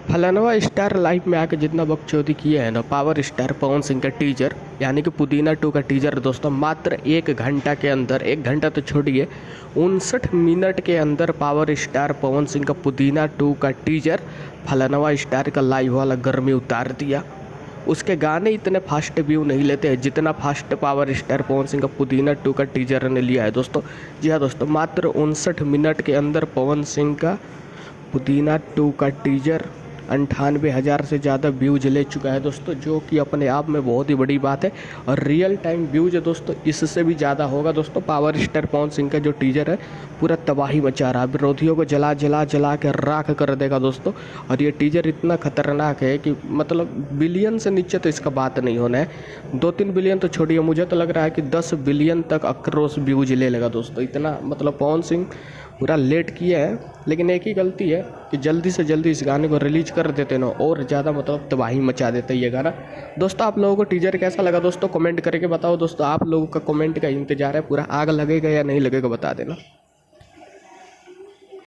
फलानवा star life में आके जितना बकचोदी किया है ना पावर स्टार पवन सिंह का टीजर यानी कि पुदीना 2 का टीजर दोस्तों मात्र 1 घंटा के अंदर, 1 घंटा तो छोड़िए 59 मिनट के अंदर पावर स्टार पवन सिंह का पुदीना 2 का टीजर फलानवा स्टार का लाइव वाला गर्मी उतार दिया। उसके गाने इतने फास्ट व्यू नहीं लेते हैं जितना fast power star Pawan Singh का पुदीना 2 का टीजर ने लिया है दोस्तों। जी हाँ दोस्तों, मात्र 59 मिनट के अंदर पवन सिंह का पुदीना 2 का टीजर 98,000 से ज़्यादा व्यूज ले चुका है दोस्तों, जो कि अपने आप में बहुत ही बड़ी बात है। और रियल टाइम व्यूज है दोस्तों इससे भी ज़्यादा होगा दोस्तों। पावर स्टार पवन सिंह का जो टीजर है पूरा तबाही मचा रहा है, विरोधियों को जला जला जला के राख कर देगा दोस्तों। और ये टीजर इतना खतरनाक है कि मतलब बिलियन से नीचे तो इसका बात नहीं होना है। 2-3 बिलियन तो छोड़िए, मुझे तो लग रहा है कि 10 बिलियन तक अक्रॉस व्यूज ले लेगा दोस्तों। इतना मतलब पवन सिंह पूरा लेट किया है, लेकिन एक ही गलती है कि जल्दी से जल्दी इस गाने को रिलीज कर देते ना, और ज़्यादा मतलब तबाही मचा देते ये गाना। दोस्तों आप लोगों को टीजर कैसा लगा दोस्तों कमेंट करके बताओ दोस्तों। आप लोगों का कमेंट का इंतजार है, पूरा आग लगेगा या नहीं लगेगा बता देना।